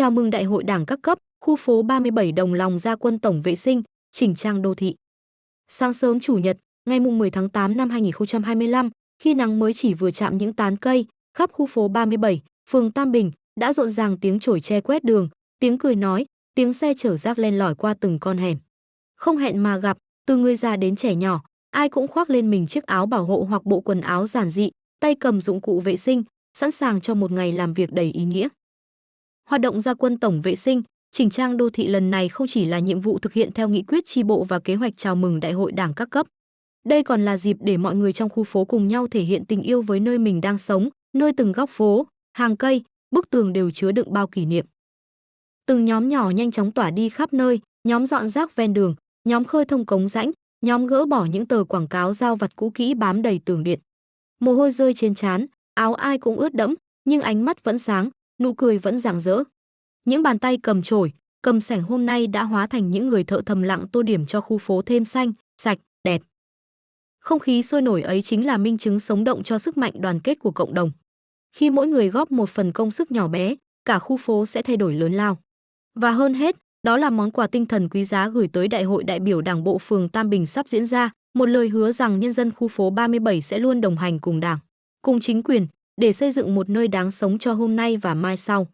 Chào mừng Đại hội Đảng các cấp, khu phố 37 đồng lòng ra quân tổng vệ sinh, chỉnh trang đô thị. Sáng sớm Chủ nhật, ngày 10 tháng 8 năm 2025, khi nắng mới chỉ vừa chạm những tán cây, khắp khu phố 37, phường Tam Bình đã rộn ràng tiếng chổi tre quét đường, tiếng cười nói, tiếng xe chở rác len lỏi qua từng con hẻm. Không hẹn mà gặp, từ người già đến trẻ nhỏ, ai cũng khoác lên mình chiếc áo bảo hộ hoặc bộ quần áo giản dị, tay cầm dụng cụ vệ sinh, sẵn sàng cho một ngày làm việc đầy ý nghĩa. Hoạt động ra quân tổng vệ sinh, chỉnh trang đô thị lần này không chỉ là nhiệm vụ thực hiện theo nghị quyết chi bộ và kế hoạch chào mừng Đại hội Đảng các cấp. Đây còn là dịp để mọi người trong khu phố cùng nhau thể hiện tình yêu với nơi mình đang sống, nơi từng góc phố, hàng cây, bức tường đều chứa đựng bao kỷ niệm. Từng nhóm nhỏ nhanh chóng tỏa đi khắp nơi, nhóm dọn rác ven đường, nhóm khơi thông cống rãnh, nhóm gỡ bỏ những tờ quảng cáo rao vặt cũ kỹ bám đầy tường điện. Mồ hôi rơi trên trán, áo ai cũng ướt đẫm, nhưng ánh mắt vẫn sáng, nụ cười vẫn rạng rỡ. Những bàn tay cầm chổi, cầm sẻng hôm nay đã hóa thành những người thợ thầm lặng tô điểm cho khu phố thêm xanh, sạch, đẹp. Không khí sôi nổi ấy chính là minh chứng sống động cho sức mạnh đoàn kết của cộng đồng. Khi mỗi người góp một phần công sức nhỏ bé, cả khu phố sẽ thay đổi lớn lao. Và hơn hết, đó là món quà tinh thần quý giá gửi tới Đại hội đại biểu Đảng bộ phường Tam Bình sắp diễn ra, một lời hứa rằng nhân dân khu phố 37 sẽ luôn đồng hành cùng Đảng, cùng chính quyền, để xây dựng một nơi đáng sống cho hôm nay và mai sau.